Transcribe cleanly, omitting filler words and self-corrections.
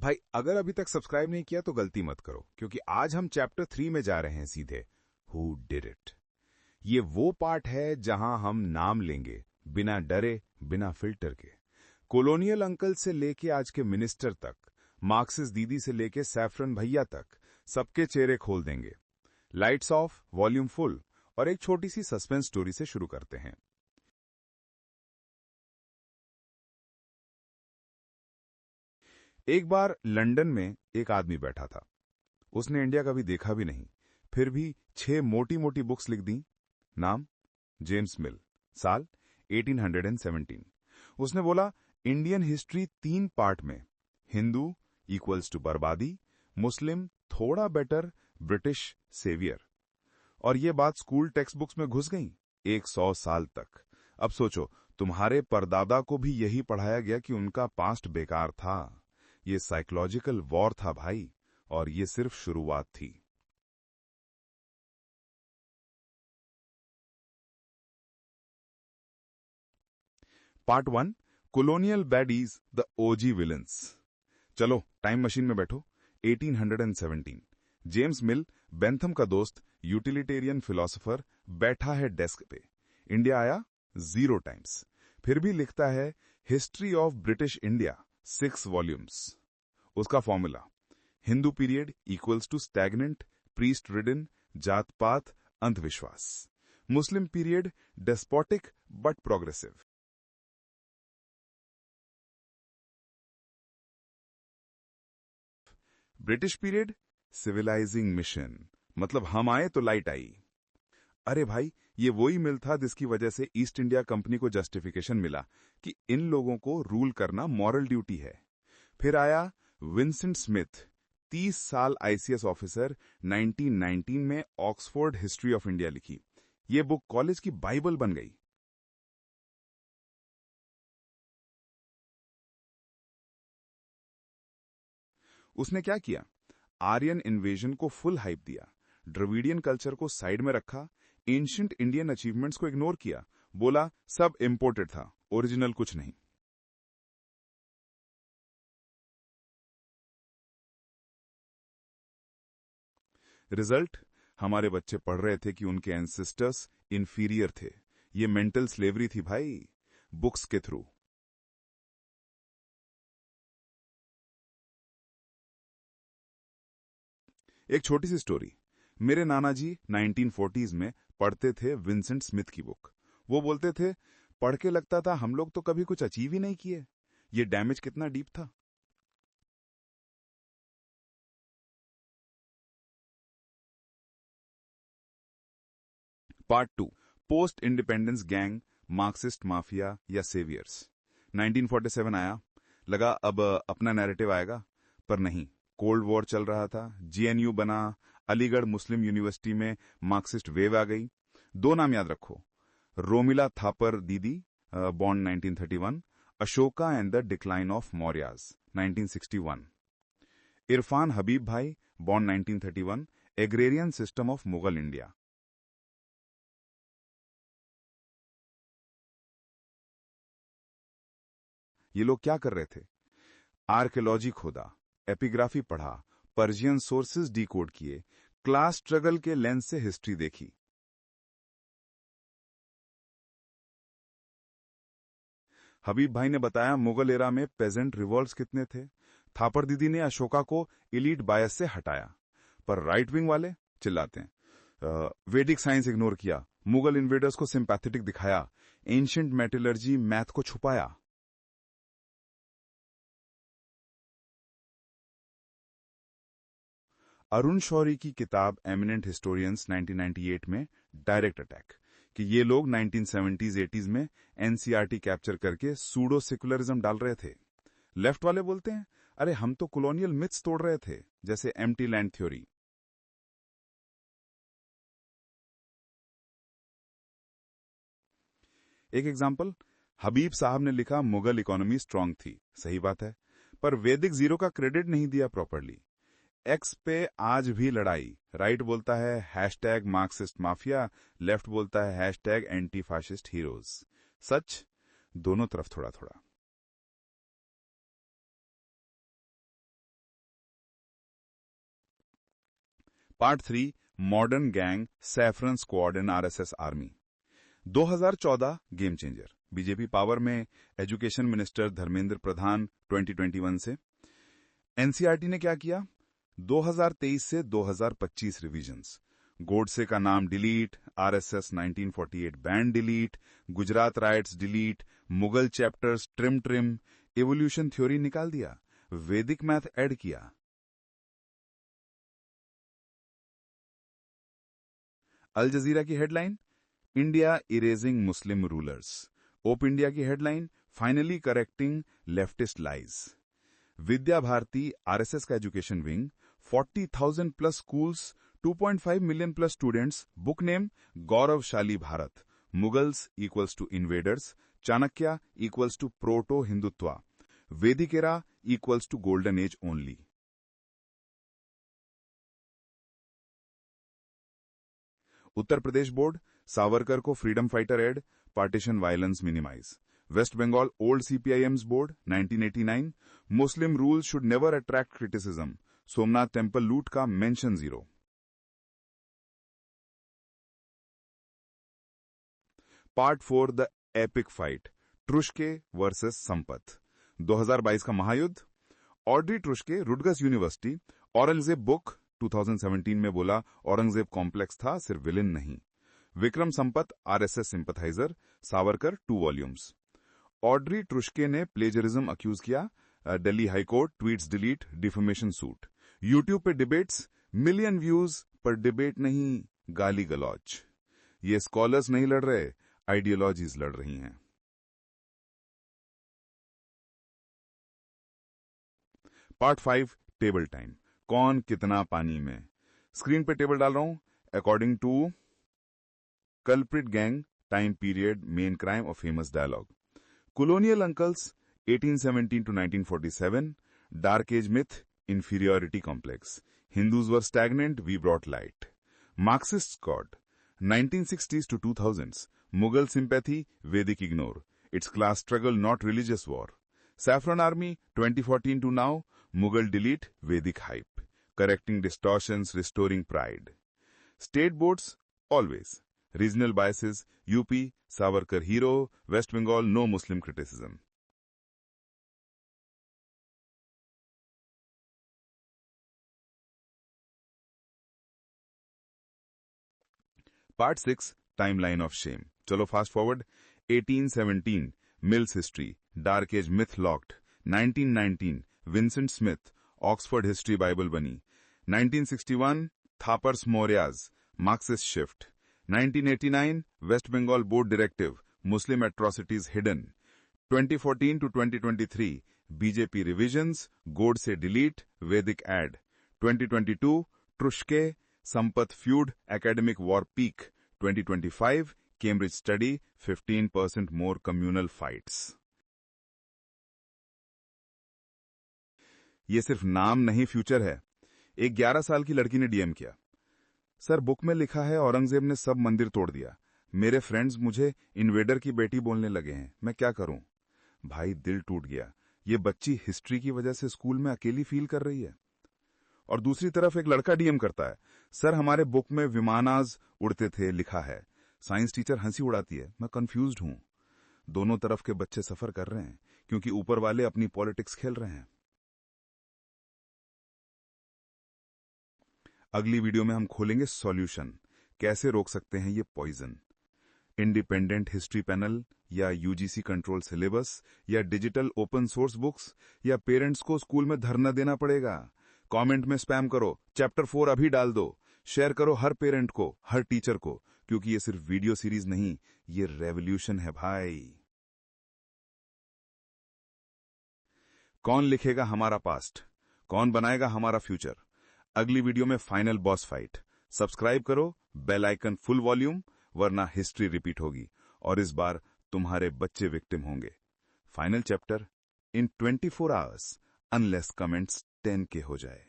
भाई अगर अभी तक सब्सक्राइब नहीं किया तो गलती मत करो, क्योंकि आज हम चैप्टर 3 में जा रहे हैं सीधे। Who did it. ये वो पार्ट है जहां हम नाम लेंगे बिना डरे, बिना फिल्टर के। कॉलोनियल अंकल से लेके आज के मिनिस्टर तक, मार्क्सिस्ट दीदी से लेके सैफरन भैया तक, सबके चेहरे खोल देंगे। लाइट्स ऑफ, वॉल्यूम फुल, और एक छोटी सी सस्पेंस स्टोरी से शुरू करते हैं। एक बार लंदन में एक आदमी बैठा था। उसने इंडिया कभी देखा भी नहीं, फिर भी 6 मोटी मोटी बुक्स लिख दी। नाम जेम्स मिल, साल 1817। उसने बोला, इंडियन हिस्ट्री 3 पार्ट में, हिंदू इक्वल्स टू बर्बादी, मुस्लिम थोड़ा बेटर, ब्रिटिश सेवियर। और ये बात स्कूल टेक्स्ट बुक्स में घुस गई 100 साल तक। अब सोचो, तुम्हारे परदादा को भी यही पढ़ाया गया कि उनका पास्ट बेकार था। ये साइकोलॉजिकल वॉर था भाई, और ये सिर्फ शुरुआत थी। Part 1, colonial baddies, the OG villains. चलो टाइम मशीन में बैठो। 1817। जेम्स मिल, बेंथम का दोस्त, यूटिलिटेरियन फिलोसोफर, बैठा है डेस्क पे। इंडिया आया 0 टाइम्स। फिर भी लिखता है history of British India, 6 volumes. उसका formula, Hindu period equals to stagnant, priest ridden, जात पात, अंधविश्वास। Muslim period despotic but progressive. British period civilising mission, मतलब हम आए तो लाइट आई। अरे भाई, ये वही मिल था जिसकी वजह से ईस्ट इंडिया कंपनी को जस्टिफिकेशन मिला कि इन लोगों को रूल करना मॉरल ड्यूटी है। फिर आया विंसेंट स्मिथ, 30 साल आईसीएस ऑफिसर, 1919 में ऑक्सफोर्ड हिस्ट्री ऑफ इंडिया लिखी। ये बुक कॉलेज की बाइबल बन गई। उसने क्या किया, आर्यन इन्वेजन को फुल हाइप दिया, द्रविडियन कल्चर को साइड में रखा, एंशिएंट इंडियन अचीवमेंट्स को इग्नोर किया, बोला सब इंपोर्टेड था, ओरिजिनल कुछ नहीं। रिजल्ट, हमारे बच्चे पढ़ रहे थे कि उनके एंसेस्टर्स इंफीरियर थे। ये मेंटल स्लेवरी थी भाई, बुक्स के थ्रू। एक छोटी सी स्टोरी। मेरे नाना जी 1940s में पढ़ते थे विंसेंट स्मिथ की बुक। वो बोलते थे, पढ़ के लगता था हम लोग तो कभी कुछ अचीव ही नहीं किए। ये डैमेज कितना डीप था। Part 2, post independence gang, Marxist mafia या सेवियर्स। 1947 आया, लगा अब अपना नैरेटिव आएगा, पर नहीं। कोल्ड वॉर चल रहा था, जेएनयू बना, अलीगढ़ मुस्लिम यूनिवर्सिटी में मार्क्सिस्ट वेव आ गई। 2 नाम याद रखो, रोमिला थापर दीदी, born 1931, Ashoka and the decline of Mauryas 1961, Irfan Habib भाई, born 1931, agrarian system of Mughal India. ये लोग क्या कर रहे थे, आर्कियोलॉजी खोदा, एपिग्राफी पढ़ा, पर्शियन सोर्सेज डिकोड किए, क्लास स्ट्रगल के लेंस से हिस्ट्री देखी। हबीब भाई ने बताया मुगल एरा में पेजेंट रिवॉल्ट्स कितने थे। थापर दीदी ने अशोका को इलीट बायस से हटाया। पर राइट विंग वाले चिल्लाते हैं, वैदिक साइंस इग्नोर किया, मुगल इन्वेडर्स को सिंपैथेटिक दिखाया, एंशिएंट मेटलर्जी मैथ को छुपाया। अरुण शौरी की किताब एमिनेंट हिस्टोरियंस 1998 में डायरेक्ट अटैक, कि ये लोग 1970s 80s में एनसीईआरटी कैप्चर करके सूडो सेकुलरिज्म डाल रहे थे। लेफ्ट वाले बोलते हैं, अरे हम तो कॉलोनियल मिथ्स तोड़ रहे थे, जैसे एम्प्टी लैंड थ्योरी। एक एग्जांपल, हबीब साहब ने लिखा मुगल इकोनॉमी स्ट्रांग थी, सही बात है, पर वैदिक जीरो का क्रेडिट नहीं दिया प्रॉपरली। एक्स पे आज भी लड़ाई, राइट बोलता है हैशटैग मार्क्सिस्ट माफिया, लेफ्ट बोलता है हैशटैग एंटी फाशिस्ट हीरोज। सच दोनों तरफ थोड़ा थोड़ा। Part 3 modern gang, saffron squad and RSS army. 2014 game changer, BJP power में, एजुकेशन मिनिस्टर धर्मेंद्र प्रधान 2021 से। एनसीईआरटी ने क्या किया? 2023 से 2025 रिवीजन्स। गोडसे का नाम delete, RSS 1948 ban delete, Gujarat riots delete, Mughal chapters trim, evolution theory निकाल दिया, वैदिक मैथ ऐड किया। अल जजीरा की headline, India erasing Muslim rulers. Op India की headline, finally correcting leftist lies. Vidya Bharati RSS का education wing, 40,000 plus schools, 2.5 million plus students. Book name, गौरवशाली Bharat, Mughals equals to invaders, Chanakya equals to proto Hindutva, Vedic era equals to golden age only. Uttar Pradesh board, Savarkar को freedom fighter add, partition violence minimise. West Bengal old CPIM's board 1989, Muslim rules should never attract criticism, Somnath temple लूट का mention 0। Part 4 the epic fight, Truschke versus Sampath. 2022 का महायुद्ध। Audrey Truschke, Rutgers University, Aurangzeb book 2017 में बोला Aurangzeb complex था, सिर्फ villain नहीं। Vikram Sampath RSS sympathiser, Savarkar 2 volumes. Audrey Truschke ने प्लेजरिज्म अक्यूज किया, Delhi high court tweets delete, defamation suit. YouTube पे डिबेट्स, मिलियन व्यूज पर डिबेट नहीं, गाली गलौज। ये स्कॉलर्स नहीं लड़ रहे, आइडियोलॉजीज लड़ रही हैं। पार्ट 5 टेबल टाइम, कौन कितना पानी में। स्क्रीन पे टेबल डाल रहा हूं। According to culprit gang, time period, main crime और famous dialogue. colonial uncles 1817 to 1947, dark age myth, inferiority complex, Hindus were stagnant, we brought light. Marxist squad 1960s to 2000s, Mughal sympathy, Vedic ignore, it's class struggle not religious war. Saffron army 2014 to now, Mughal delete, Vedic hype, correcting distortions, restoring pride. State boards always, regional biases, UP Savarkar hero, West Bengal no Muslim criticism. Part 6 Timeline of Shame. चलो fast forward. 1817 Mill's history, dark age myth locked. 1919 Vincent Smith, Oxford history bible बनी। 1961 Thapar's Mauryas, Marxist shift. 1989 West Bengal board directive, Muslim atrocities hidden. 2014 to 2023 BJP revisions, Godse delete, Vedic add. 2022 Truschke, Sampath feud, academic war peak. 2025 Cambridge study, 15% more communal fights. ये सिर्फ नाम नहीं, future है। एक 11 साल की लड़की ने डीएम किया, सर बुक में लिखा है औरंगजेब ने सब मंदिर तोड़ दिया, मेरे फ्रेंड्स मुझे इन्वेडर की बेटी बोलने लगे हैं, मैं क्या करूं? भाई दिल टूट गया। ये बच्ची हिस्ट्री की वजह से स्कूल में अकेली फील कर रही है। और दूसरी तरफ एक लड़का डीएम करता है, सर हमारे बुक में विमानाज उड़ते थे लिखा है, साइंस टीचर हंसी उड़ाती है, मैं कंफ्यूज्ड हूं। दोनों तरफ के बच्चे सफर कर रहे हैं क्योंकि ऊपर वाले अपनी पॉलिटिक्स खेल रहे हैं। अगली वीडियो में हम खोलेंगे सॉल्यूशन, कैसे रोक सकते हैं ये पॉइजन। इंडिपेंडेंट हिस्ट्री पैनल या यूजीसी कंट्रोल सिलेबस या डिजिटल ओपन सोर्स बुक्स या पेरेंट्स को स्कूल में धरना देना पड़ेगा। कमेंट में स्पैम करो, चैप्टर 4 अभी डाल दो, शेयर करो हर पेरेंट को, हर टीचर को, क्योंकि ये सिर्फ वीडियो सीरीज नहीं, ये रेवोल्यूशन है भाई। कौन लिखेगा हमारा पास्ट, कौन बनाएगा हमारा फ्यूचर? अगली वीडियो में फाइनल बॉस फाइट। सब्सक्राइब करो, बेल आइकन फुल वॉल्यूम, वरना हिस्ट्री रिपीट होगी और इस बार तुम्हारे बच्चे विक्टिम होंगे। Final chapter in 24 hours, unless comments 10K हो जाए।